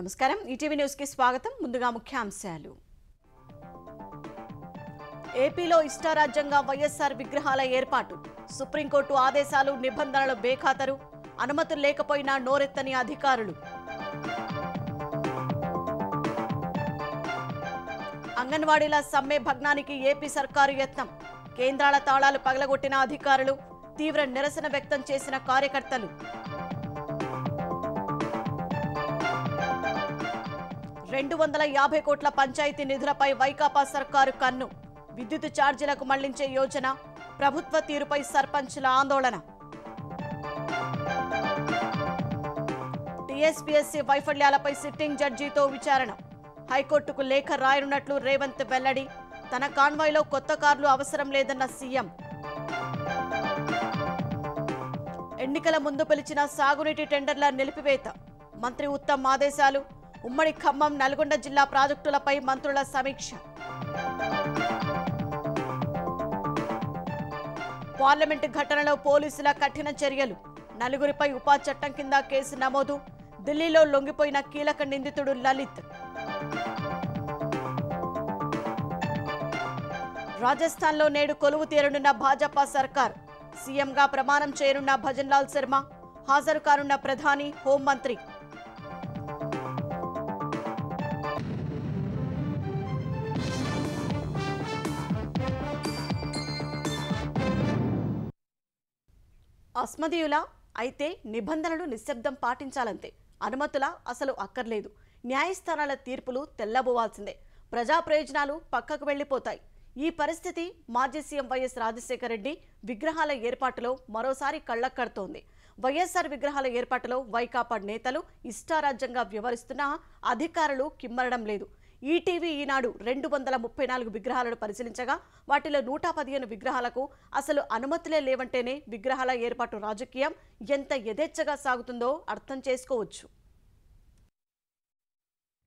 నమస్కారం ETV news కి స్వాగతం ముందుగా ముఖ్యాంశాలు ఏపీలో ఇష్టారాజ్యంగా వైఎస్ఆర్ విగ్రహాల ఏర్పాటు సుప్రీంకోర్టు ఆదేశాలు నిబంధనలు బేఖాతరు అనుమతులు లేకపోయినా నోరెత్తని అధికారులు అంగన్వాడీల సమ్మె భగ్నానికి ఏపీ సర్కారు యత్నం కేంద్రాల తాళాలు పగలగొట్టిన అధికారులు తీవ్ర నిరసన వ్యక్తం చేసిన కార్యకర్తలు 250 కోట్ల పంచాయతీ నిధులపై వైకాపా సర్కారు కన్ను విద్యుత్ ఛార్జీలకు మళ్లించే యోజన ప్రభుత్వ తీరుపై సర్పంచుల ఆందోళన టీఎస్పీఎస్సీ వైఫల్యాలపై సిట్టింగ్ జడ్జితో విచారణ హైకోర్టుకు లేఖ రాయనున్నట్లు రేవంత్ వెల్లడి తన కాన్వాయ్లో కొత్త కార్లు అవసరం లేదన్న సీఎం ఎన్నికల ముందు పిలిచిన సాగునీటి టెండర్ల నిలిపివేత మంత్రి ఉత్తమ్ ఆదేశాలు ఉమ్మడి ఖమ్మం నల్గొండ జిల్లా ప్రాజెక్టులపై మంత్రుల సమీక్ష పార్లమెంటు ఘటనలో పోలీసుల కఠిన చర్యలు నలుగురిపై ఉపా చట్టం కింద కేసు నమోదు ఢిల్లీలో లొంగిపోయిన కీలక నిందితుడు లలిత్ రాజస్థాన్లో నేడు కొలువు తీరనున్న భాజపా సర్కార్ సీఎంగా ప్రమాణం చేయనున్న భజన్లాల్ శర్మ హాజరు కానున్న ప్రధాని హోంమంత్రి అస్మదీయుల అయితే నిబంధనలు నిశ్శబ్దం పాటించాలంతే అనుమతుల అసలు అక్కర్లేదు న్యాయస్థానాల తీర్పులు తెల్లబోవాల్సిందే ప్రజా ప్రయోజనాలు పక్కకు వెళ్లిపోతాయి ఈ పరిస్థితి మాజీ సీఎం వైఎస్ రాజశేఖర రెడ్డి విగ్రహాల ఏర్పాటులో మరోసారి కళ్లక్కడుతోంది వైఎస్ఆర్ విగ్రహాల ఏర్పాటులో వైకాపా నేతలు ఇష్టారాజ్యంగా వ్యవహరిస్తున్నా అధికారులు కిమ్మరడం లేదు ఈటీవీ ఈనాడు 234 విగ్రహాలను పరిశీలించగా వాటిలో 115 విగ్రహాలకు అసలు అనుమతులే లేవంటేనే విగ్రహాల ఏర్పాటు రాజకీయం ఎంత యథేచ్ఛగా సాగుతుందో అర్థం చేసుకోవచ్చు.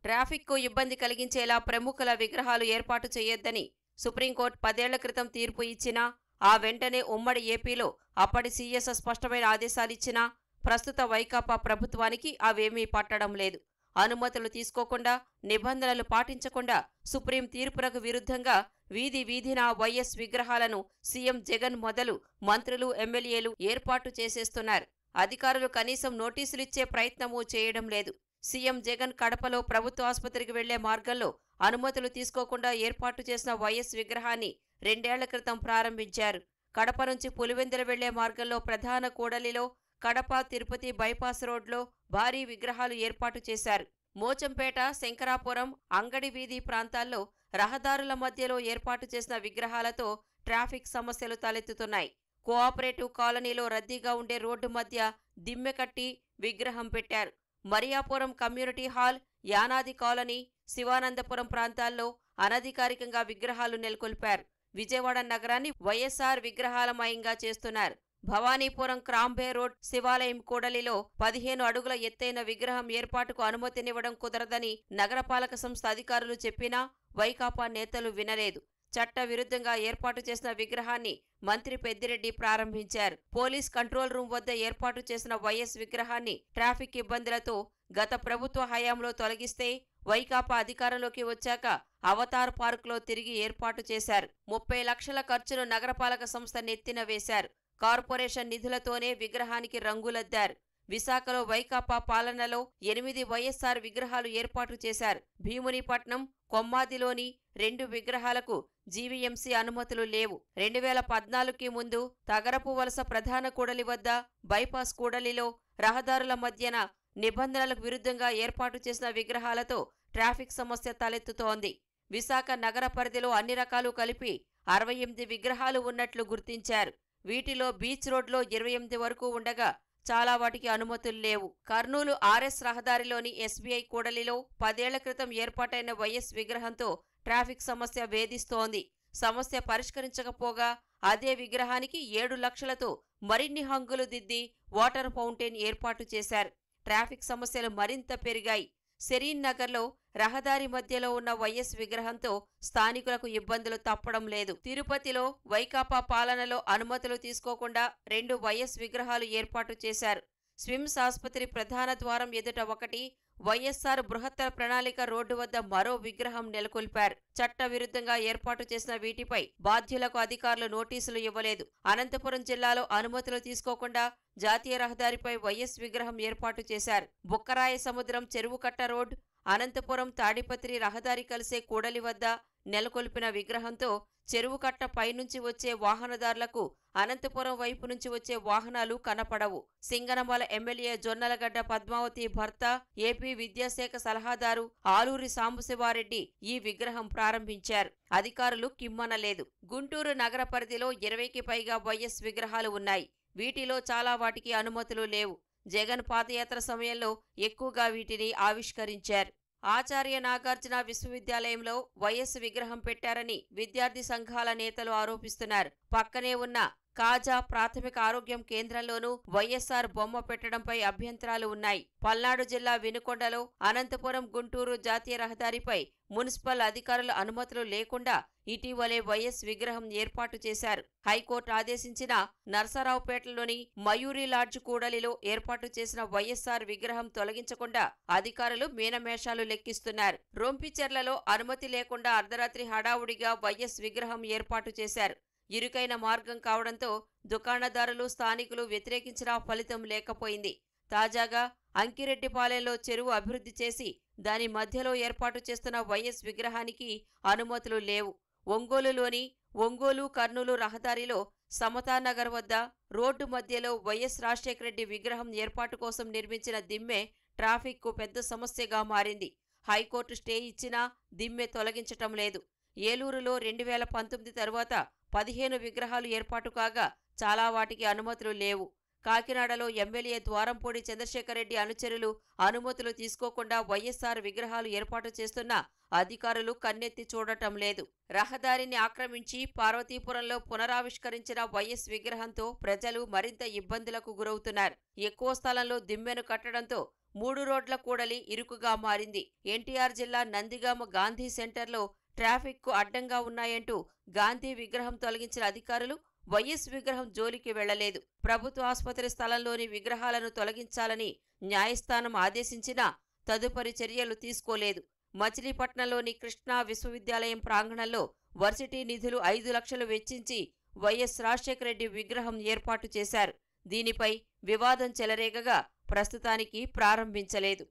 ట్రాఫిక్కు ఇబ్బంది కలిగించేలా ప్రముఖుల విగ్రహాలు ఏర్పాటు చేయొద్దని సుప్రీంకోర్టు 10 ఏళ్ల క్రితం తీర్పు ఇచ్చినా ఆ వెంటనే ఉమ్మడి ఏపీలో అప్పటి సీఎస్ స్పష్టమైన ఆదేశాలిచ్చినా ప్రస్తుత వైకాపా ప్రభుత్వానికి అవేమీ పట్టడం లేదు. అనుమతులు తీసుకోకుండా నిబంధనలు పాటించకుండా సుప్రీం తీర్పునకు విరుద్ధంగా వీధి వీధిన వైఎస్ విగ్రహాలను సీఎం జగన్ మొదలు మంత్రులు ఎమ్మెల్యేలు ఏర్పాటు చేసేస్తున్నారు. అధికారులు కనీసం నోటీసులిచ్చే ప్రయత్నమూ చేయడం లేదు. సీఎం జగన్ కడపలో ప్రభుత్వ ఆసుపత్రికి వెళ్లే మార్గంలో అనుమతులు తీసుకోకుండా ఏర్పాటు చేసిన వైఎస్ విగ్రహాన్ని 2 ఏళ్ల క్రితం ప్రారంభించారు. కడప నుంచి పులివెందుల వెళ్లే మార్గంలో ప్రధాన కూడలిలో కడప తిరుపతి బైపాస్ రోడ్లో భారీ విగ్రహాలు ఏర్పాటు చేశారు. మోచంపేట శంకరాపురం అంగడి వీధి ప్రాంతాల్లో రహదారుల మధ్యలో ఏర్పాటు చేసిన విగ్రహాలతో ట్రాఫిక్ సమస్యలు తలెత్తుతున్నాయి. కోఆపరేటివ్ కాలనీలో రద్దీగా ఉండే రోడ్డు మధ్య దిమ్మె కట్టి విగ్రహం పెట్టారు. Mariyapuram community hall Yanadi colony Sivanandapuram ప్రాంతాల్లో అనధికారికంగా విగ్రహాలు నెలకొల్పారు. విజయవాడ నగరాన్ని వైఎస్ఆర్ విగ్రహాలమయంగా చేస్తున్నారు. భవానీపురం క్రాంబే రోడ్ శివాలయం కూడలిలో 15 అడుగుల ఎత్తైన విగ్రహం ఏర్పాటుకు అనుమతినివ్వడం కుదరదని నగరపాలక సంస్థ అధికారులు చెప్పినా వైకాపా నేతలు వినలేదు. చట్ట విరుద్ధంగా ఏర్పాటు చేసిన విగ్రహాన్ని మంత్రి పెద్దిరెడ్డి ప్రారంభించారు. పోలీస్ కంట్రోల్ రూమ్ వద్ద ఏర్పాటు చేసిన వైఎస్ విగ్రహాన్ని ట్రాఫిక్ ఇబ్బందులతో గత ప్రభుత్వ హయాంలో తొలగిస్తే వైకాపా అధికారంలోకి వచ్చాక అవతార్ పార్కులో తిరిగి ఏర్పాటు చేశారు. 30 లక్షల ఖర్చును నగరపాలక సంస్థ నెత్తిన వేశారు. కార్పొరేషన్ నిధులతోనే విగ్రహానికి రంగులద్దారు. విశాఖలో వైకాపా పాలనలో 8 వైఎస్ఆర్ విగ్రహాలు ఏర్పాటు చేశారు. భీమునిపట్నం కొమ్మాదిలోని 2 విగ్రహాలకు జీవీఎంసీ అనుమతులు లేవు. 2014కి ముందు తగరపు వలస ప్రధాన కూడలి వద్ద బైపాస్ కూడలిలో రహదారుల మధ్యన నిబంధనలకు విరుద్ధంగా ఏర్పాటు చేసిన విగ్రహాలతో ట్రాఫిక్ సమస్య తలెత్తుతోంది. విశాఖ నగర పరిధిలో అన్ని రకాలు కలిపి 68 విగ్రహాలు ఉన్నట్లు గుర్తించారు. వీటిలో బీచ్ రోడ్లో 28 వరకు ఉండగా చాలా వాటికి అనుమతులు లేవు. కర్నూలు ఆర్ఎస్ రహదారిలోని ఎస్బీఐ కూడలిలో 10 ఏళ్ల క్రితం ఏర్పాటైన వైఎస్ విగ్రహంతో ట్రాఫిక్ సమస్య వేధిస్తోంది. సమస్య పరిష్కరించకపోగా అదే విగ్రహానికి 7 లక్షలతో మరిన్ని హంగులు దిద్ది వాటర్ ఫౌంటైన్ ఏర్పాటు చేశారు. ట్రాఫిక్ సమస్యలు మరింత పెరిగాయి. సెరీన్ నగర్లో రహదారి మధ్యలో ఉన్న వైఎస్ విగ్రహంతో స్థానికులకు ఇబ్బందులు తప్పడం లేదు. తిరుపతిలో వైకాపా పాలనలో అనుమతులు తీసుకోకుండా 2 వైఎస్ విగ్రహాలు ఏర్పాటు చేశారు. స్విమ్స్ ఆసుపత్రి ప్రధాన ద్వారం ఎదుట ఒకటి, వైఎస్ఆర్ బృహత్తర ప్రణాళిక రోడ్డు వద్ద మరో విగ్రహం నెలకొల్పారు. చట్ట విరుద్ధంగా ఏర్పాటు చేసిన వీటిపై బాధ్యులకు అధికారులు నోటీసులు ఇవ్వలేదు. అనంతపురం జిల్లాలో అనుమతులు తీసుకోకుండా జాతీయ రహదారిపై వైఎస్ విగ్రహం ఏర్పాటు చేశారు. బుక్కరాయ సముద్రం చెరువుకట్ట రోడ్, అనంతపురం తాడిపత్రి రహదారి కలిసే కూడలి వద్ద నెలకొల్పిన విగ్రహంతో చెరువుకట్ట పైనుంచి వచ్చే వాహనదారులకు అనంతపురం వైపు నుంచి వచ్చే వాహనాలు కనపడవు. సింగనమల ఎమ్మెల్యే జొన్నలగడ్డ పద్మావతి భర్త, ఏపీ విద్యాశాఖ సలహాదారు ఆలూరి సాంబశివారెడ్డి ఈ విగ్రహం ప్రారంభించారు. అధికారులు కిమ్మనలేదు. గుంటూరు నగర పరిధిలో 20కి పైగా వైఎస్ విగ్రహాలు ఉన్నాయి. వీటిలో చాలా వాటికి అనుమతులు లేవు. జగన్ పాదయాత్ర సమయంలో ఎక్కువగా వీటిని ఆవిష్కరించారు. ఆచార్య నాగార్జున విశ్వవిద్యాలయంలో వైఎస్ విగ్రహం పెట్టారని విద్యార్థి సంఘాల నేతలు ఆరోపిస్తున్నారు. పక్కనే ఉన్న కాజా ప్రాథమిక ఆరోగ్యం కేంద్రంలోనూ వైఎస్ఆర్ బొమ్మ పెట్టడంపై అభ్యంతరాలు ఉన్నాయి. పల్నాడు జిల్లా వినుకొండలో అనంతపురం గుంటూరు జాతీయ రహదారిపై మున్సిపల్ అధికారుల అనుమతులు లేకుండా ఇటీవలే వైఎస్ విగ్రహం ఏర్పాటు చేశారు. హైకోర్టు ఆదేశించిన నర్సరావుపేటలోని మయూరి లాడ్జ్ కూడలిలో ఏర్పాటు చేసిన వైఎస్ఆర్ విగ్రహం తొలగించకుండా అధికారులు మీనమేషాలు లెక్కిస్తున్నారు. రొంపిచెర్లలో అనుమతి లేకుండా అర్ధరాత్రి హడావుడిగా వైఎస్ విగ్రహం ఏర్పాటు చేశారు. ఇరుకైన మార్గం కావడంతో దుకాణదారులు, స్థానికులు వ్యతిరేకించినా ఫలితం లేకపోయింది. తాజాగా అంకిరెడ్డిపాలెంలో చెరువు అభివృద్ధి చేసి దాని మధ్యలో ఏర్పాటు చేస్తున్న వైఎస్ విగ్రహానికి అనుమతులు లేవు. ఒంగోలులోని ఒంగోలు కర్నూలు రహదారిలో సమతానగర్ వద్ద రోడ్డు మధ్యలో వైఎస్ రాజశేఖర రెడ్డి విగ్రహం ఏర్పాటు కోసం నిర్మించిన దిమ్మె ట్రాఫిక్కు పెద్ద సమస్యగా మారింది. హైకోర్టు స్టే ఇచ్చినా దిమ్మె తొలగించటం లేదు. ఏలూరులో 2019 తరువాత 15 విగ్రహాలు ఏర్పాటు కాగా చాలా వాటికి అనుమతులు లేవు. కాకినాడలో ఎమ్మెల్యే ద్వారంపూడి చంద్రశేఖర్ రెడ్డి అనుచరులు అనుమతులు తీసుకోకుండా వైఎస్ఆర్ విగ్రహాలు ఏర్పాటు చేస్తున్నా అధికారులు కన్నెత్తి చూడటం లేదు. రహదారిని ఆక్రమించి పార్వతీపురంలో పునరావిష్కరించిన వైఎస్ విగ్రహంతో ప్రజలు మరింత ఇబ్బందులకు గురవుతున్నారు. ఎక్కువ స్థలంలో దిమ్మెను కట్టడంతో 3 రోడ్ల కూడలి ఇరుకుగా మారింది. ఎన్టీఆర్ జిల్లా నందిగామ గాంధీ సెంటర్లో ట్రాఫిక్కు అడ్డంగా ఉన్నాయంటూ గాంధీ విగ్రహం తొలగించిన అధికారులు వైఎస్ విగ్రహం జోలికి వెళ్లలేదు. ప్రభుత్వ ఆసుపత్రి స్థలంలోని విగ్రహాలను తొలగించాలని న్యాయస్థానం ఆదేశించినా తదుపరి చర్యలు తీసుకోలేదు. మచిలీపట్నంలోని కృష్ణా విశ్వవిద్యాలయం ప్రాంగణంలో వర్సిటీ నిధులు 5 లక్షలు వెచ్చించి వైఎస్ రాజశేఖర రెడ్డి విగ్రహం ఏర్పాటు చేశారు. దీనిపై వివాదం చెలరేగగా ప్రస్తుతానికి ప్రారంభించలేదు.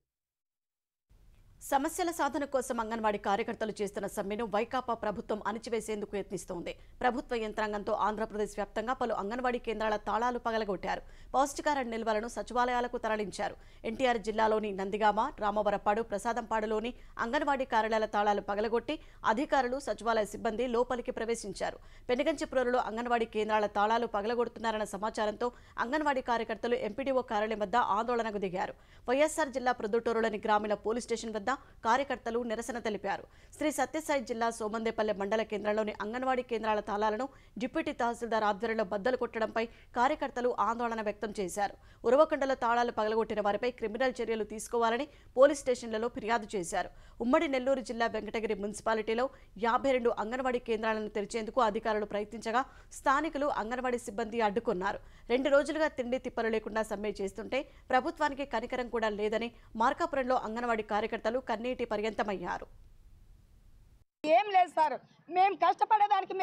సమస్యల సాధన కోసం అంగన్వాడీ కార్యకర్తలు చేస్తున్న సమ్మెను వైకాపా ప్రభుత్వం అణిచివేసేందుకు యత్నిస్తోంది. ప్రభుత్వ యంత్రాంగంతో ఆంధ్రప్రదేశ్ వ్యాప్తంగా పలు అంగన్వాడీ కేంద్రాల తాళాలు పగలగొట్టారు. పౌష్టికాహార నిల్వలను సచివాలయాలకు తరలించారు. ఎన్టీఆర్ జిల్లాలోని నందిగామ, రామవరపాడు, ప్రసాదంపాడులోని అంగన్వాడీ కార్యాలయాల తాళాలు పగలగొట్టి అధికారులు, సచివాలయ సిబ్బంది లోపలికి ప్రవేశించారు. పెనుగంచిప్రోలులో అంగన్వాడీ కేంద్రాల తాళాలు పగలగొడుతున్నారన్న సమాచారంతో అంగన్వాడీ కార్యకర్తలు ఎంపీడీఓ కార్యాలయం వద్ద ఆందోళనకు దిగారు. వైఎస్ఆర్ జిల్లా ప్రొద్దుటూరులోని గ్రామీణ పోలీస్ స్టేషన్ వద్ద కార్యకర్తలు నిరసన తెలిపారు. శ్రీ సత్యసాయి జిల్లా సోమందేపల్లె మండల కేంద్రంలోని అంగన్వాడీ కేంద్రాల తాళాలను డిప్యూటీ తహసీల్దార్ ఆధ్వర్యంలో బద్దలు కొట్టడంపై కార్యకర్తలు ఆందోళన వ్యక్తం చేశారు. ఉరవకొండలో తాళాలు పగలగొట్టిన వారిపై క్రిమినల్ చర్యలు తీసుకోవాలని పోలీస్ స్టేషన్లలో ఫిర్యాదు చేశారు. ఉమ్మడి నెల్లూరు జిల్లా వెంకటగిరి మున్సిపాలిటీలో 52 అంగన్వాడీ కేంద్రాలను తెరిచేందుకు అధికారులు ప్రయత్నించగా స్థానికులు, అంగన్వాడీ సిబ్బంది అడ్డుకున్నారు. 2 రోజులుగా తిండి తిప్పలు లేకుండా సమ్మె చేస్తుంటే ప్రభుత్వానికి కనికరం కూడా లేదని మార్కాపురంలో అంగన్వాడీ కార్యకర్తలు కన్నీటి పర్యంతమయ్యారు. ఏం లేదు సార్, మేము కష్టపడేదానికి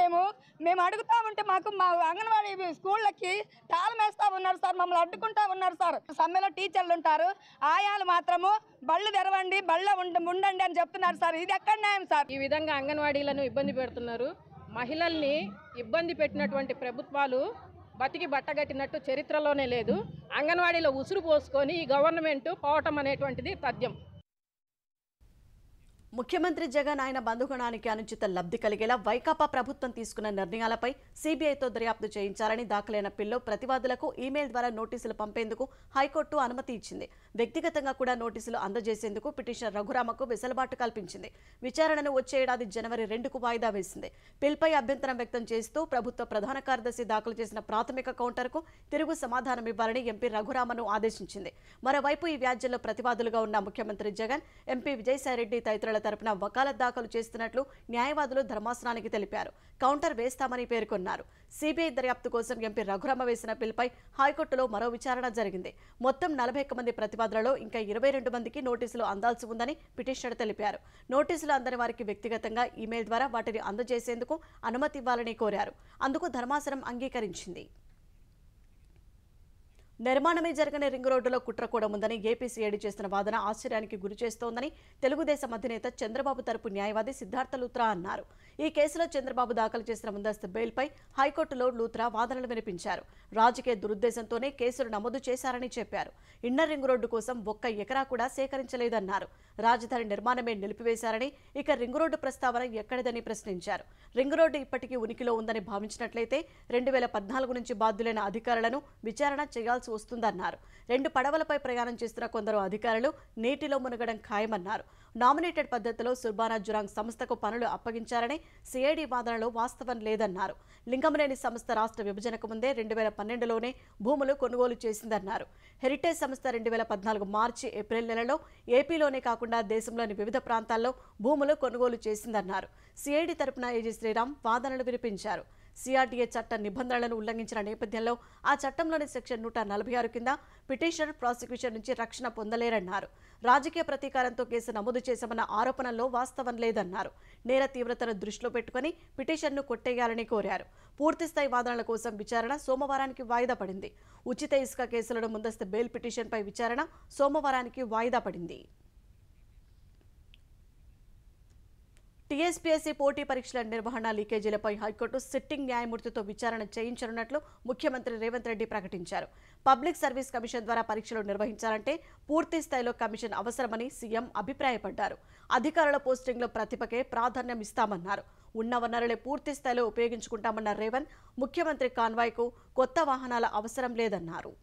మేము అడుగుతా ఉంటే మాకు మా అంగన్వాడీ స్కూళ్ళకి తాళం వేస్తా ఉన్నారు సార్, మమ్మల్ని అడ్డుకుంటా ఉన్నారు సార్. సమ్మెలో టీచర్లు ఉంటారు, ఆయాలు మాత్రము బళ్ళు తెరవండి, బళ్ళ ఉండండి అని చెప్తున్నారు సార్. ఇది ఎక్కడ న్యాయం సార్? ఈ విధంగా అంగన్వాడీలను ఇబ్బంది పెడుతున్నారు. మహిళల్ని ఇబ్బంది పెట్టినటువంటి ప్రభుత్వాలు బతికి బట్టగట్టినట్టు చరిత్రలోనే లేదు. అంగన్వాడీలో ఉసురు పోసుకొని ఈ గవర్నమెంట్ పోవటం అనేటువంటిది తథ్యం. ముఖ్యమంత్రి జగన్ ఆయన బంధుగణానికి అనుచిత లబ్ధి కలిగేలా వైకాపా ప్రభుత్వం తీసుకున్న నిర్ణయాలపై సీబీఐతో దర్యాప్తు చేయించాలని దాఖలైన పిల్లో ప్రతివాదులకు ఈమెయిల్ ద్వారా నోటీసులు పంపేందుకు హైకోర్టు అనుమతి ఇచ్చింది. వ్యక్తిగతంగా కూడా నోటీసులు అందజేసేందుకు పిటిషనర్ రఘురామకు వెసులుబాటు కల్పించింది. విచారణను వచ్చే ఏడాది జనవరి 2కు వాయిదా వేసింది. పిల్పై అభ్యంతరం వ్యక్తం చేస్తూ ప్రభుత్వ ప్రధాన కార్యదర్శి దాఖలు చేసిన ప్రాథమిక కౌంటర్కు తిరుగు సమాధానం ఇవ్వాలని ఎంపీ రఘురామను ఆదేశించింది. మరోవైపు ఈ వ్యాజ్యంలో ప్రతివాదులుగా ఉన్న ముఖ్యమంత్రి జగన్, ఎంపీ విజయసాయిరెడ్డి తదితరుల నిందితుల తరపున వకాలత్ దాఖలు చేస్తున్నట్లు న్యాయవాదులు ధర్మాసనానికి తెలిపారు. కౌంటర్ వేస్తామని పేర్కొన్నారు. సిబిఐ దర్యాప్తు కోసం ఎంపీ రఘురామ వేసిన బిల్పై హైకోర్టులో మరో విచారణ జరిగింది. మొత్తం 41 మంది ప్రతివాదులలో ఇంకా 22 మందికి నోటీసులు అందాల్సి ఉందని పిటిషనర్ తెలిపారు. నోటీసులు అందని వారికి వ్యక్తిగతంగా ఈమెయిల్ ద్వారా వాటిని అందజేసేందుకు అనుమతి ఇవ్వాలని కోరారు. అందుకు ధర్మాసనం అంగీకరించింది. నిర్మాణమే జరగని రింగ్ రోడ్డులో కుట్ర కూడా ఉందని ఏపీ సిఐడి చేస్తున్న వాదన ఆశ్చర్యానికి గురిచేస్తోందని తెలుగుదేశం అధినేత చంద్రబాబు తరపు న్యాయవాది సిద్ధార్థ లూత్రా అన్నారు. ఈ కేసులో చంద్రబాబు దాఖలు చేసిన ముందస్తు బెయిల్పై హైకోర్టులో లూత్రా వాదనలు వినిపించారు. రాజకీయ దురుద్దేశంతోనే కేసులు నమోదు చేశారని చెప్పారు. ఇన్నర్ రింగ్ రోడ్డు కోసం 1 ఎకరా కూడా సేకరించలేదన్నారు. రాజధాని నిర్మాణమే నిలిపివేశారని, ఇక రింగ్ రోడ్డు ప్రస్తావన ఎక్కడిదని ప్రశ్నించారు. రింగ్ రోడ్డు ఇప్పటికీ ఉనికిలో ఉందని భావించినట్లయితే 2014 నుంచి బాధ్యులైన అధికారులను విచారణ చేయాల్సి వస్తుందన్నారు. 2 పడవలపై ప్రయాణం చేస్తున్న కొందరు అధికారులు నీటిలో మునగడం ఖాయమన్నారు. నామినేటెడ్ పద్ధతిలో సుర్బానా జురాంగ్ సంస్థకు పనులు అప్పగించారని సిఐడి వాదనలో వాస్తవం లేదన్నారు. లింగంనేని సంస్థ రాష్ట్ర విభజనకు ముందే 2012లోనే భూములు కొనుగోలు చేసిందన్నారు. హెరిటేజ్ సంస్థ 2014 మార్చి, ఏప్రిల్ నెలలో ఏపీలోనే కాకుండా దేశంలోని వివిధ ప్రాంతాల్లో భూములు కొనుగోలు చేసిందన్నారు. సిఐడి తరపున ఏజీ శ్రీరామ్ వాదనలు వినిపించారు. సిఆర్డీఏ చట్ట నిబంధనలను ఉల్లంఘించిన నేపథ్యంలో ఆ చట్టంలోని సెక్షన్ 146 కింద పిటిషనర్ ప్రాసిక్యూషన్ నుంచి రక్షణ పొందలేరన్నారు. రాజకీయ ప్రతీకారంతో కేసు నమోదు చేశామన్న ఆరోపణల్లో వాస్తవం లేదన్నారు. నేర తీవ్రతను దృష్టిలో పెట్టుకుని పిటిషన్ను కొట్టేయాలని కోరారు. పూర్తిస్థాయి వాదనల కోసం విచారణ సోమవారానికి వాయిదా పడింది. ఉచిత ఇసుక కేసులను ముందస్తు బెయిల్ పిటిషన్పై విచారణ సోమవారానికి వాయిదా పడింది. టీఎస్పీఎస్సీ పోటీ పరీక్షల నిర్వహణ లీకేజీలపై హైకోర్టు సిట్టింగ్ న్యాయమూర్తితో విచారణ చేయించనున్నట్లు ముఖ్యమంత్రి రేవంత్ రెడ్డి ప్రకటించారు. పబ్లిక్ సర్వీస్ కమిషన్ ద్వారా పరీక్షలు నిర్వహించాలంటే పూర్తి స్థాయిలో కమిషన్ అవసరమని సీఎం అభిప్రాయపడ్డారు. అధికారుల పోస్టింగ్లో ప్రతిభకే ప్రాధాన్యం ఇస్తామన్నారు. ఉన్న వనరులే పూర్తి స్థాయిలో ఉపయోగించుకుంటామన్న రేవంత్ ముఖ్యమంత్రి కాన్వాయ్కు కొత్త వాహనాల అవసరం లేదన్నారు.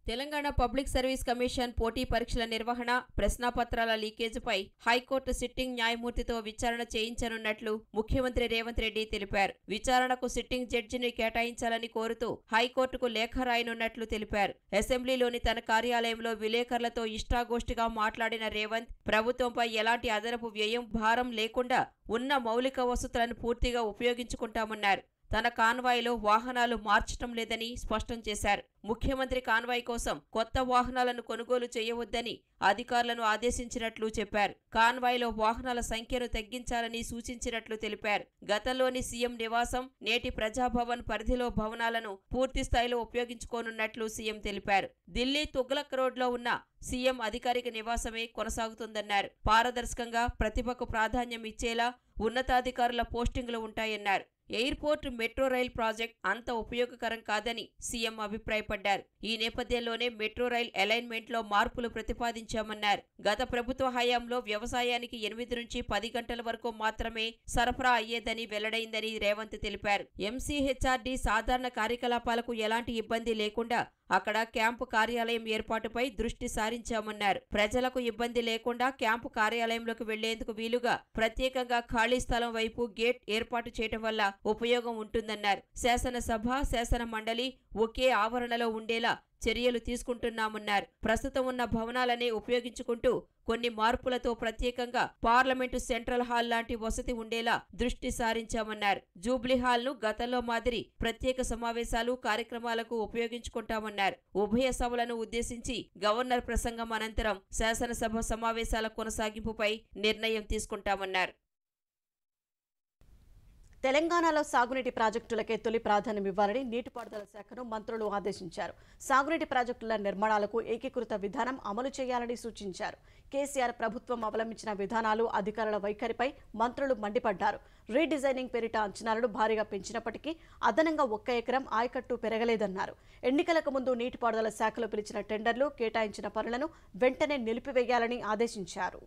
తెలంగాణ పబ్లిక్ సర్వీస్ కమిషన్ పోటీ పరీక్షల నిర్వహణ, ప్రశ్నాపత్రాల లీకేజీపై హైకోర్టు సిట్టింగ్ న్యాయమూర్తితో విచారణ చేయించనున్నట్లు ముఖ్యమంత్రి రేవంత్ రెడ్డి తెలిపారు. విచారణకు సిట్టింగ్ జడ్జిని కేటాయించాలని కోరుతూ హైకోర్టుకు లేఖ రాయనున్నట్లు తెలిపారు. అసెంబ్లీలోని తన కార్యాలయంలో విలేకరులతో ఇష్టాగోష్ఠిగా మాట్లాడిన రేవంత్ ప్రభుత్వంపై ఎలాంటి అదనపు వ్యయం, భారం లేకుండా ఉన్న మౌలిక వసతులను పూర్తిగా ఉపయోగించుకుంటామన్నారు. తన కాన్వాయ్లో వాహనాలు మార్చటం లేదని స్పష్టం చేశారు. ముఖ్యమంత్రి కాన్వాయ్ కోసం కొత్త వాహనాలను కొనుగోలు చేయవద్దని అధికారులను ఆదేశించినట్లు చెప్పారు. కాన్వాయ్లో వాహనాల సంఖ్యను తగ్గించాలని సూచించినట్లు తెలిపారు. గతంలోని సీఎం నివాసం, నేటి ప్రజాభవన్ పరిధిలో భవనాలను పూర్తి స్థాయిలో ఉపయోగించుకోనున్నట్లు సీఎం తెలిపారు. ఢిల్లీ తుగ్లక్ రోడ్లో ఉన్న సీఎం అధికారిక నివాసమే కొనసాగుతుందన్నారు. పారదర్శకంగా ప్రతిభకు ప్రాధాన్యం ఇచ్చేలా ఉన్నతాధికారుల పోస్టింగులు ఉంటాయన్నారు. ఎయిర్పోర్ట్, మెట్రో రైల్ ప్రాజెక్ట్ అంత ఉపయోగకరం కాదని సీఎం అభిప్రాయపడ్డారు. ఈ నేపథ్యంలోనే మెట్రో రైల్ అలైన్మెంట్లో మార్పులు ప్రతిపాదించామన్నారు. గత ప్రభుత్వ హయాంలో వ్యవసాయానికి 8 నుంచి 10 గంటల వరకు మాత్రమే సరఫరా అయ్యేదని వెల్లడైందని రేవంత్ తెలిపారు. ఎంసీహెచ్ఆర్డీ సాధారణ కార్యకలాపాలకు ఎలాంటి ఇబ్బంది లేకుండా అక్కడ క్యాంపు కార్యాలయం ఏర్పాటుపై దృష్టి సారించామన్నారు. ప్రజలకు ఇబ్బంది లేకుండా క్యాంపు కార్యాలయంలోకి వెళ్లేందుకు వీలుగా ప్రత్యేకంగా ఖాళీ స్థలం వైపు గేట్ ఏర్పాటు చేయడం వల్ల ఉపయోగం ఉంటుందన్నారు. శాసనసభ, శాసన మండలి ఒకే ఆవరణలో ఉండేలా చర్యలు తీసుకుంటున్నామన్నారు. ప్రస్తుతం ఉన్న భవనాలనే ఉపయోగించుకుంటూ కొన్ని మార్పులతో ప్రత్యేకంగా పార్లమెంటు సెంట్రల్ హాల్ లాంటి వసతి ఉండేలా దృష్టి సారించామన్నారు. జూబ్లీ హాల్ను గతంలో మాదిరి ప్రత్యేక సమావేశాలు, కార్యక్రమాలకు ఉపయోగించుకుంటామన్నారు. ఉభయ సభలను ఉద్దేశించి గవర్నర్ ప్రసంగం అనంతరం శాసనసభ సమావేశాల కొనసాగింపుపై నిర్ణయం తీసుకుంటామన్నారు. తెలంగాణలో సాగునీటి ప్రాజెక్టులకే తొలి ప్రాధాన్యం ఇవ్వాలని నీటిపారుదల శాఖను మంత్రులు ఆదేశించారు. సాగునీటి ప్రాజెక్టుల నిర్మాణాలకు ఏకీకృత విధానం అమలు చేయాలని సూచించారు. కేసీఆర్ ప్రభుత్వం అవలంబించిన విధానాలు, అధికారుల వైఖరిపై మంత్రులు మండిపడ్డారు. రీడిజైనింగ్ పేరిట అంచనాలను భారీగా పెంచినప్పటికీ అదనంగా 1 ఎకరం ఆయకట్టు పెరగలేదన్నారు. ఎన్నికలకు ముందు నీటిపారుదల శాఖలో పిలిచిన టెండర్లు, కేటాయించిన పనులను వెంటనే నిలిపివేయాలని ఆదేశించారు.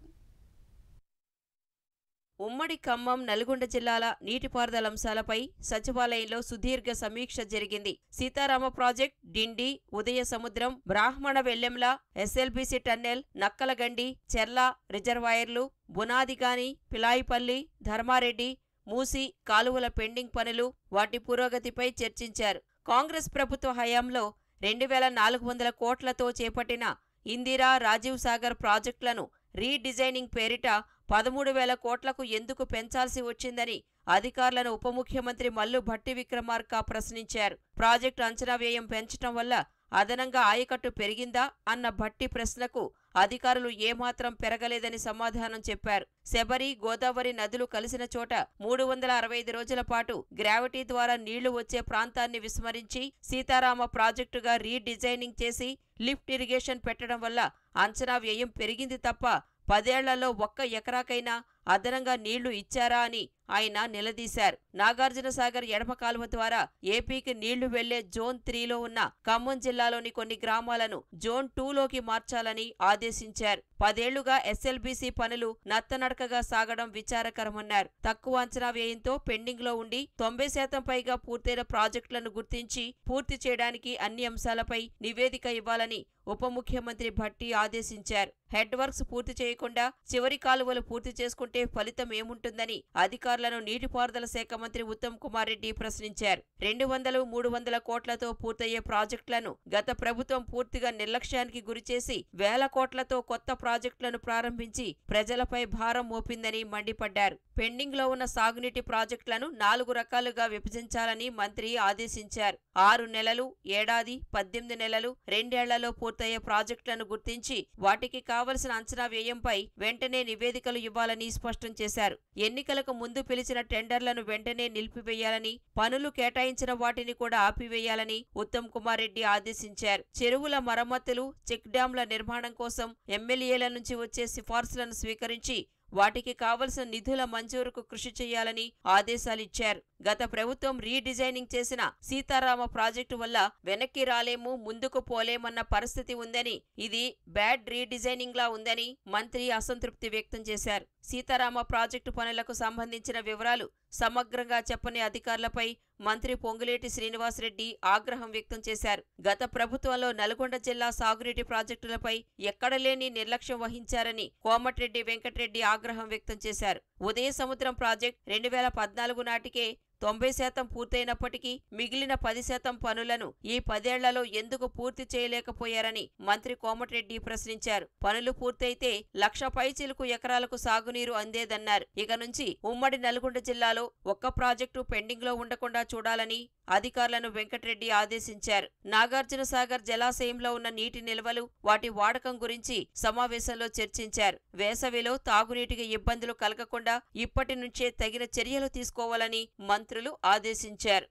ఉమ్మడి ఖమ్మం, నల్గొండ జిల్లాల నీటిపారుదల అంశాలపై సచివాలయంలో సుదీర్ఘ సమీక్ష జరిగింది. సీతారామ ప్రాజెక్ట్, డిండి, ఉదయ సముద్రం, బ్రాహ్మణ వెల్లెంల, ఎస్ఎల్బీసీ టన్నెల్, నక్కలగండి, చెర్ల రిజర్వాయర్లు, బునాదిగాని, పిలాయిపల్లి, ధర్మారెడ్డి, మూసి కాలువల పెండింగ్ పనులు, వాటి పురోగతిపై చర్చించారు. కాంగ్రెస్ ప్రభుత్వ హయాంలో 2400 కోట్లతో చేపట్టిన ఇందిరా, రాజీవ్ సాగర్ ప్రాజెక్టులను రీడిజైనింగ్ పేరిట 13,000 కోట్లకు ఎందుకు పెంచాల్సి వచ్చిందని అధికారులను ఉప ముఖ్యమంత్రి మల్లు భట్టి విక్రమార్క ప్రశ్నించారు. ప్రాజెక్టు అంచనా వ్యయం పెంచటం వల్ల అదనంగా ఆయకట్టు పెరిగిందా అన్న భట్టి ప్రశ్నకు అధికారులు ఏమాత్రం పెరగలేదని సమాధానం చెప్పారు. శబరి, గోదావరి నదులు కలిసిన చోట 365 రోజుల పాటు గ్రావిటీ ద్వారా నీళ్లు వచ్చే ప్రాంతాన్ని విస్మరించి సీతారామ ప్రాజెక్టుగా రీడిజైనింగ్ చేసి లిఫ్ట్ ఇరిగేషన్ పెట్టడం వల్ల అంచనా వ్యయం పెరిగింది తప్ప 10 ఏళ్లలో ఒక్క ఎకరాకైనా అదనంగా నీళ్లు ఇచ్చారా అని ఆయన నిలదీశారు. నాగార్జునసాగర్ ఎడమ కాలువ ద్వారా ఏపీకి నీళ్లు వెళ్లే జోన్ 3లో ఉన్న ఖమ్మం జిల్లాలోని కొన్ని గ్రామాలను జోన్ 2లోకి మార్చాలని ఆదేశించారు. 10 ఏళ్లుగా ఎస్ఎల్బీసీ పనులు నత్తనడకగా సాగడం విచారకరమన్నారు. తక్కువ అంచనా వ్యయంతో పెండింగ్లో ఉండి 90% పైగా పూర్తయిన ప్రాజెక్టులను గుర్తించి పూర్తి చేయడానికి అన్ని అంశాలపై నివేదిక ఇవ్వాలని ఉప ముఖ్యమంత్రి భట్టి ఆదేశించారు. హెడ్ వర్క్స్ పూర్తి చేయకుండా చివరి కాలువలు పూర్తి చేసుకుంటే ఫలితం ఏముంటుందని అధికారులను నీటిపారుదల శాఖ మంత్రి ఉత్తమ్ కుమార్ రెడ్డి ప్రశ్నించారు. 200-300 కోట్లతో పూర్తయ్యే ప్రాజెక్టులను గత ప్రభుత్వం పూర్తిగా నిర్లక్ష్యానికి గురిచేసి 1000 కోట్లతో కొత్త ప్రాజెక్టులను ప్రారంభించి ప్రజలపై భారం మోపిందని మండిపడ్డారు. పెండింగ్లో ఉన్న సాగునీటి ప్రాజెక్టులను 4 రకాలుగా విభజించాలని మంత్రి ఆదేశించారు. 6 నెలలు, ఏడాది, 18 నెలలు, 2 ఏళ్లలో పూర్తయ్యే ప్రాజెక్టులను గుర్తించి వాటికి కావలసిన అంచనా వ్యయంపై వెంటనే నివేదికలు ఇవ్వాలని స్పష్టం చేశారు. ఎన్నికలకు ముందు పిలిచిన టెండర్లను వెంటనే నిలిపివేయాలని, పనులు కేటాయించిన వాటిని కూడా ఆపివేయాలని ఉత్తమ్ కుమార్ రెడ్డి ఆదేశించారు. చెరువుల మరమ్మతులు, చెక్ డ్యాంల నిర్మాణం కోసం ఎమ్మెల్యేల నుంచి వచ్చే సిఫార్సులను స్వీకరించి వాటికి కావలసిన నిధుల మంజూరుకు కృషి చేయాలని ఆదేశాలిచ్చారు. గత ప్రభుత్వం రీడిజైనింగ్ చేసిన సీతారామ ప్రాజెక్టు వల్ల వెనక్కి రాలేము, ముందుకు పోలేమన్న పరిస్థితి ఉందని, ఇది బ్యాడ్ రీడిజైనింగ్ లా ఉందని మంత్రి అసంతృప్తి వ్యక్తం చేశారు. సీతారామ ప్రాజెక్టు పనులకు సంబంధించిన వివరాలు సమగ్రంగా చెప్పని అధికారులపై మంత్రి పొంగులేటి శ్రీనివాసరెడ్డి ఆగ్రహం వ్యక్తం చేశారు. గత ప్రభుత్వంలో నల్గొండ జిల్లా సాగునీటి ప్రాజెక్టులపై ఎక్కడలేని నిర్లక్ష్యం వహించారని కోమటిరెడ్డి వెంకటరెడ్డి ఆగ్రహం వ్యక్తం చేశారు. ఉదయ సముద్రం ప్రాజెక్టు 2014 నాటికే 90% పూర్తయినప్పటికీ మిగిలిన 10% పనులను ఈ 10 ఏళ్లలో ఎందుకు పూర్తి చేయలేకపోయారని మంత్రి కోమటిరెడ్డి ప్రశ్నించారు. పనులు పూర్తయితే 1,00,000 పైచిలుకు ఎకరాలకు సాగునీరు అందేదన్నారు. ఇక నుంచి ఉమ్మడి నల్గొండ జిల్లాలో ఒక్క ప్రాజెక్టు పెండింగ్లో ఉండకుండా చూడాలని అధికారులను వెంకటరెడ్డి ఆదేశించారు. నాగార్జునసాగర్ జలాశయంలో ఉన్న నీటి నిల్వలు, వాటి వాడకం గురించి సమావేశంలో చర్చించారు. వేసవిలో తాగునీటికి ఇబ్బందులు కలగకుండా ఇప్పటి నుంచే తగిన చర్యలు తీసుకోవాలని మంత్రులు ఆదేశించారు.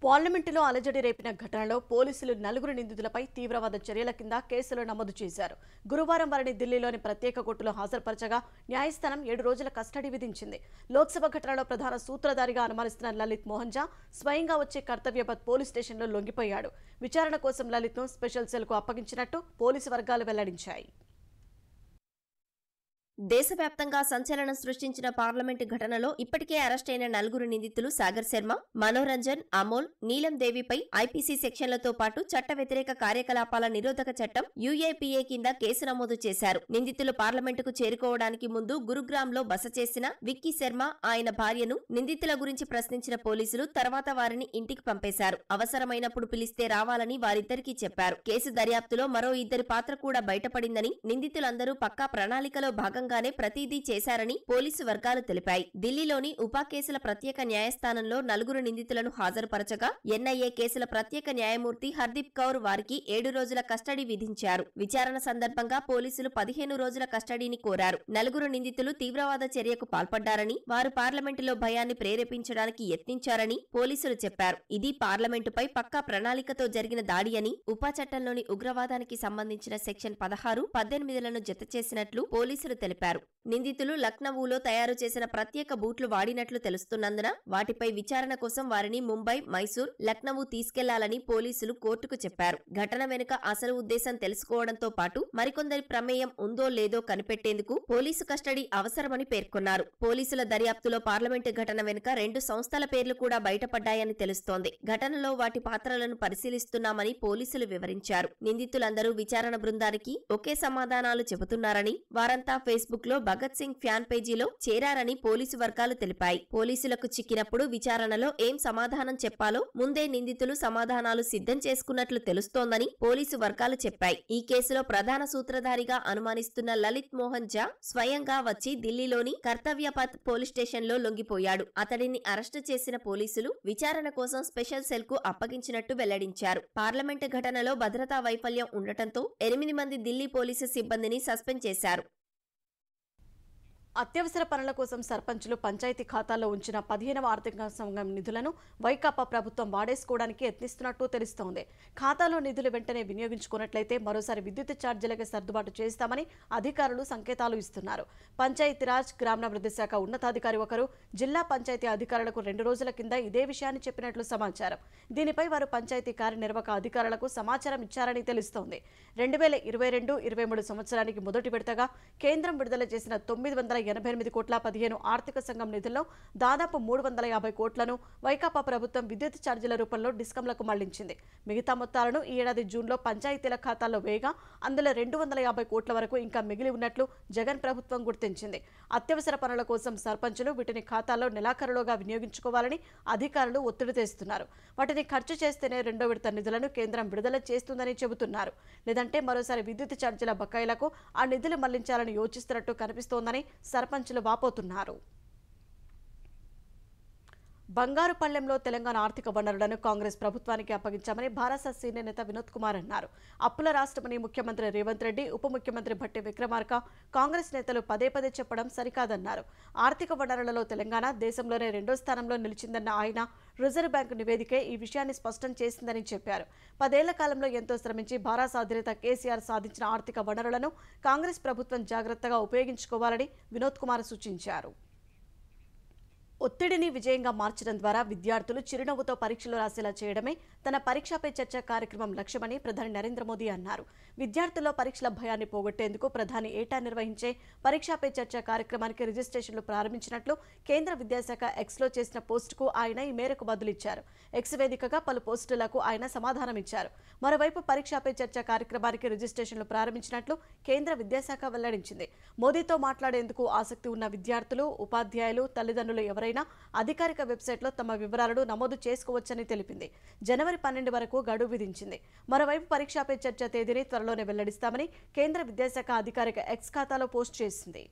పార్లమెంటులో అలజడి రేపిన ఘటనలో పోలీసులు 4 నిందితులపై తీవ్రవాద చర్యల కింద కేసులు నమోదు చేశారు. గురువారం వారిని ఢిల్లీలోని ప్రత్యేక కోర్టులో హాజరుపరచగా న్యాయస్థానం 7 రోజుల కస్టడీ విధించింది. లోక్సభ ఘటనలో ప్రధాన సూత్రధారిగా అనుమానిస్తున్న లలిత్ మోహన్ ఝా స్వయంగా వచ్చే కర్తవ్యపథ్ పోలీస్ స్టేషన్లో లొంగిపోయాడు. విచారణ కోసం లలిత్ను స్పెషల్ సెల్కు అప్పగించినట్టు పోలీసు వర్గాలు వెల్లడించాయి. దేశవ్యాప్తంగా సంచలనం సృష్టించిన పార్లమెంటు ఘటనలో ఇప్పటికే అరెస్టైన 4 నిందితులు సాగర్ శర్మ, మనోరంజన్, అమోల్, నీలం దేవిపై ఐపీసీ సెక్షన్లతో పాటు చట్ట వ్యతిరేక కార్యకలాపాల నిరోధక చట్టం యూఏపీఏ కింద కేసు నమోదు చేశారు. నిందితులు పార్లమెంటుకు చేరుకోవడానికి ముందు గురుగ్రామ్లో బస చేసిన విక్కీ శర్మ, ఆయన భార్యను నిందితుల గురించి ప్రశ్నించిన పోలీసులు తర్వాత వారిని ఇంటికి పంపేశారు. అవసరమైనప్పుడు పిలిస్తే రావాలని వారిద్దరికీ చెప్పారు. కేసు దర్యాప్తులో మరో 2 పాత్ర కూడా బయటపడిందని, నిందితులందరూ పక్కా ప్రణాళికలో భాగంగానే ప్రతిదీ చేశారని పోలీసు వర్గాలు తెలిపాయి. ఢిల్లీలోని ఉపా కేసుల ప్రత్యేక న్యాయస్థానంలో 4 నిందితులను హాజరుపరచగా ఎన్ఐఏ కేసుల ప్రత్యేక న్యాయమూర్తి హర్దీప్ కౌర్ వారికి 7 రోజుల కస్టడీ విధించారు. విచారణ సందర్భంగా పోలీసులు 15 రోజుల కస్టడీని కోరారు. 4 నిందితులు తీవ్రవాద చర్యకు పాల్పడ్డారని, వారు పార్లమెంటులో భయాన్ని ప్రేరేపించడానికి యత్నించారని పోలీసులు చెప్పారు. ఇది పార్లమెంటుపై పక్కా ప్రణాళికతో జరిగిన దాడి అని, ఉపా చట్టంలోని ఉగ్రవాదానికి సంబంధించిన సెక్షన్ 16, 18లను జత చేసినట్లు పోలీసులు తెలిపారు. నిందితులు లక్నవూలో తయారు చేసిన ప్రత్యేక బూట్లు వాడినట్లు తెలుస్తున్నందున వాటిపై విచారణ కోసం వారిని ముంబై, మైసూర్, లక్నవూ తీసుకెళ్లాలని పోలీసులు కోర్టుకు చెప్పారు. ఘటన వెనుక అసలు ఉద్దేశం తెలుసుకోవడంతో పాటు మరికొందరి ప్రమేయం ఉందో లేదో కనిపెట్టేందుకు పోలీసు కస్టడీ అవసరమని పేర్కొన్నారు. పోలీసుల దర్యాప్తులో పార్లమెంటు ఘటన వెనుక 2 సంస్థల పేర్లు కూడా బయటపడ్డాయని తెలుస్తోంది. ఘటనలో వాటి పాత్రలను పరిశీలిస్తున్నామని పోలీసులు వివరించారు. నిందితులందరూ విచారణ బృందానికి ఒకే సమాధానాలు చెబుతున్నారని, వారంతా ఫేస్బుక్ ఫేస్బుక్ లో భగత్ సింగ్ ఫ్యాన్ పేజీలో చేరారని పోలీసు వర్గాలు తెలిపాయి. పోలీసులకు చిక్కినప్పుడు విచారణలో ఏం సమాధానం చెప్పాలో ముందే నిందితులు సమాధానాలు సిద్ధం చేసుకున్నట్లు తెలుస్తోందని పోలీసు వర్గాలు చెప్పాయి. ఈ కేసులో ప్రధాన సూత్రధారిగా అనుమానిస్తున్న లలిత్ మోహన్ ఝా స్వయంగా వచ్చి ఢిల్లీలోని కర్తవ్యపథ్ పోలీస్ స్టేషన్ లో లొంగిపోయాడు. అతడిని అరెస్టు చేసిన పోలీసులు విచారణ కోసం స్పెషల్ సెల్ కు అప్పగించినట్టు వెల్లడించారు. పార్లమెంటు ఘటనలో భద్రతా వైఫల్యం ఉండటంతో 8 మంది ఢిల్లీ పోలీసు సిబ్బందిని సస్పెండ్ చేశారు. అత్యవసర పనుల కోసం సర్పంచులు పంచాయతీ ఖాతాల్లో ఉంచిన 15వ ఆర్థిక సంఘం నిధులను వైకాపా ప్రభుత్వం వాడేసుకోవడానికి యత్నిస్తున్నట్టు తెలుస్తోంది. ఖాతాలో నిధులు వెంటనే వినియోగించుకున్నట్లయితే మరోసారి విద్యుత్ ఛార్జీలకి సర్దుబాటు చేస్తామని అధికారులు సంకేతాలు ఇస్తున్నారు. పంచాయతీరాజ్ గ్రామీణాభివృద్ధి శాఖ ఉన్నతాధికారి ఒకరు జిల్లా పంచాయతీ అధికారులకు 2 రోజుల కింద ఇదే విషయాన్ని చెప్పినట్లు సమాచారం. దీనిపై వారు పంచాయతీ కార్యనిర్వాహక అధికారులకు సమాచారం ఇచ్చారని తెలుస్తోంది. 2022-23 సంవత్సరానికి మొదటి విడతగా కేంద్రం విడుదల చేసిన 988 కోట్ల 15 ఆర్థిక సంఘం నిధుల్లో దాదాపు 350 కోట్లను వైకాపా ప్రభుత్వం విద్యుత్ ఛార్జీల రూపంలో డిస్కంలకు మళ్లించింది. మిగతా మొత్తాలను ఈ ఏడాది జూన్లో పంచాయతీల ఖాతాల్లో వేయగా అందులో 250 కోట్ల వరకు ఇంకా మిగిలి ఉన్నట్లు జగన్ ప్రభుత్వం గుర్తించింది. అత్యవసర పనుల కోసం సర్పంచులు వీటిని ఖాతాల్లో నెలాఖరులోగా వినియోగించుకోవాలని అధికారులు ఒత్తిడి తెస్తున్నారు. వాటిని ఖర్చు చేస్తేనే 2వ విడత నిధులను కేంద్రం విడుదల చేస్తుందని చెబుతున్నారు. లేదంటే మరోసారి విద్యుత్ ఛార్జీల బకాయిలకు ఆ నిధులు మళ్లించాలని యోచిస్తున్నట్టు కనిపిస్తోందని సర్పంచులు వాపోతున్నారు. బంగారుపల్లెంలో తెలంగాణ ఆర్థిక వనరులను కాంగ్రెస్ ప్రభుత్వానికి అప్పగించామని భారత సీనియర్ నేత వినోద్ కుమార్ అన్నారు. అప్పుల రాష్ట్రమని ముఖ్యమంత్రి రేవంత్ రెడ్డి, ఉప ముఖ్యమంత్రి భట్టి విక్రమార్క, కాంగ్రెస్ నేతలు పదే చెప్పడం సరికాదన్నారు. ఆర్థిక వనరులలో తెలంగాణ దేశంలోనే 2వ స్థానంలో నిలిచిందన్న ఆయన రిజర్వ్ బ్యాంకు నివేదికే ఈ విషయాన్ని స్పష్టం చేసిందని చెప్పారు. 10 ఏళ్ల కాలంలో ఎంతో శ్రమించి భారత అధినేత కేసీఆర్ సాధించిన ఆర్థిక వనరులను కాంగ్రెస్ ప్రభుత్వం జాగ్రత్తగా ఉపయోగించుకోవాలని వినోద్ కుమార్ సూచించారు. ఒత్తిడిని విజయంగా మార్చడం ద్వారా విద్యార్థులు చిరునవ్వుతో పరీక్షలు రాసేలా చేయడమే తన పరీక్షపై చర్చ కార్యక్రమం లక్ష్యమని ప్రధాని నరేంద్ర మోదీ అన్నారు. విద్యార్థుల్లో పరీక్షల భయాన్ని పోగొట్టేందుకు ప్రధాని ఏటా నిర్వహించే పరీక్షపై చర్చ కార్యక్రమానికి రిజిస్ట్రేషన్లు ప్రారంభించినట్లు కేంద్ర విద్యాశాఖ ఎక్స్లో చేసిన పోస్టుకు ఆయన ఈ మేరకు బదులిచ్చారు. ఎక్స్ వేదికగా పలు పోస్టులకు ఆయన సమాధానమిచ్చారు. మరోవైపు పరీక్షపై చర్చ కార్యక్రమానికి రిజిస్ట్రేషన్లు ప్రారంభించినట్లు కేంద్ర విద్యాశాఖ వెల్లడించింది. మోదీతో మాట్లాడేందుకు ఆసక్తి ఉన్న విద్యార్థులు, ఉపాధ్యాయులు, తల్లిదండ్రులు ఎవరైనా అధికారిక వెబ్సైట్లో తమ వివరాలను నమోదు చేసుకోవచ్చని తెలిపింది. జనవరి 12 వరకు గడువు విధించింది. మరోవైపు పరీక్షపై చర్చ తేదీని త్వరలోనే వెల్లడిస్తామని కేంద్ర విద్యాశాఖ అధికారిక ఎక్స్ ఖాతాలో పోస్ట్ చేసింది.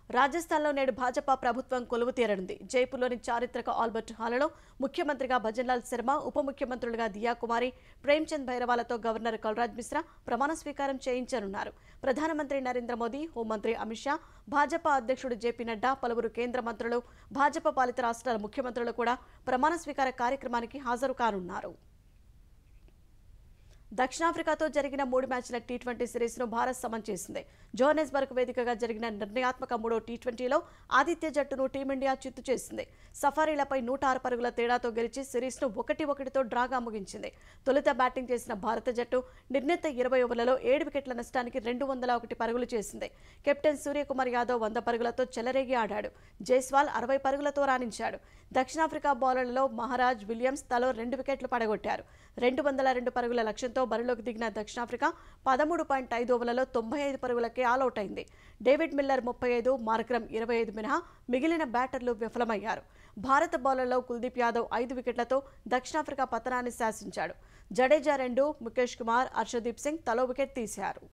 రాజస్థాన్లో నేడు భాజపా ప్రభుత్వం కొలువు తీరనుంది. జైపూర్లోని చారిత్రక ఆల్బర్ట్ హాల్లో ముఖ్యమంత్రిగా భజన్లాల్ శర్మ, ఉప ముఖ్యమంత్రులుగా దియా కుమారి, ప్రేమ్చంద్ భైరవాలతో గవర్నర్ కల్రాజ్ మిశ్రా ప్రమాణ స్వీకారం చేయించనున్నారు. ప్రధానమంత్రి నరేంద్ర మోదీ, హోంమంత్రి అమిత్ షా, భాజపా అధ్యక్షుడు జేపీ నడ్డా, పలువురు కేంద్ర మంత్రులు, భాజపా పాలిత రాష్ట్రాల ముఖ్యమంత్రులు కూడా ప్రమాణ స్వీకార కార్యక్రమానికి హాజరు కానున్నారు. దక్షిణాఫ్రికాతో జరిగిన 3 మ్యాచ్ల టీ20 సిరీస్ను భారత్ సమన్ చేసింది. జోహానెస్బర్గ్ వేదికగా జరిగిన నిర్ణయాత్మక 3వ టీ20లో ఆతిథ్య జట్టును టీమిండియా చిత్తు చేసింది. సఫారీలపై 106 పరుగుల తేడాతో గెలిచి సిరీస్ను 1-1తో డ్రాగా ముగించింది. తొలుత బ్యాటింగ్ చేసిన భారత జట్టు నిర్ణీత 20 ఓవర్లలో 7 వికెట్ల నష్టానికి 201 పరుగులు చేసింది. కెప్టెన్ సూర్యకుమార్ యాదవ్ 100 పరుగులతో చెలరేగి ఆడాడు. జైస్వాల్ 60 పరుగులతో రాణించాడు. దక్షిణాఫ్రికా బౌలర్లలో మహారాజ్, విలియమ్స్ తలో 2 వికెట్లు పడగొట్టారు. 202 పరుగుల లక్ష్యంతో బరిలోకి దిగిన దక్షిణాఫ్రికా 13.5 ఓవర్లలో 95 పరుగులకే ఆలౌట్ అయింది. డేవిడ్ మిల్లర్ 35, మార్క్రమ్ 25 మినహా మిగిలిన బ్యాటర్లు విఫలమయ్యారు. భారత బౌలర్లో కుల్దీప్ యాదవ్ 5 వికెట్లతో దక్షిణాఫ్రికా పతనాన్ని శాసించాడు. జడేజా 2, ముఖేష్ కుమార్, హర్షదీప్ సింగ్ తలో వికెట్ తీశారు.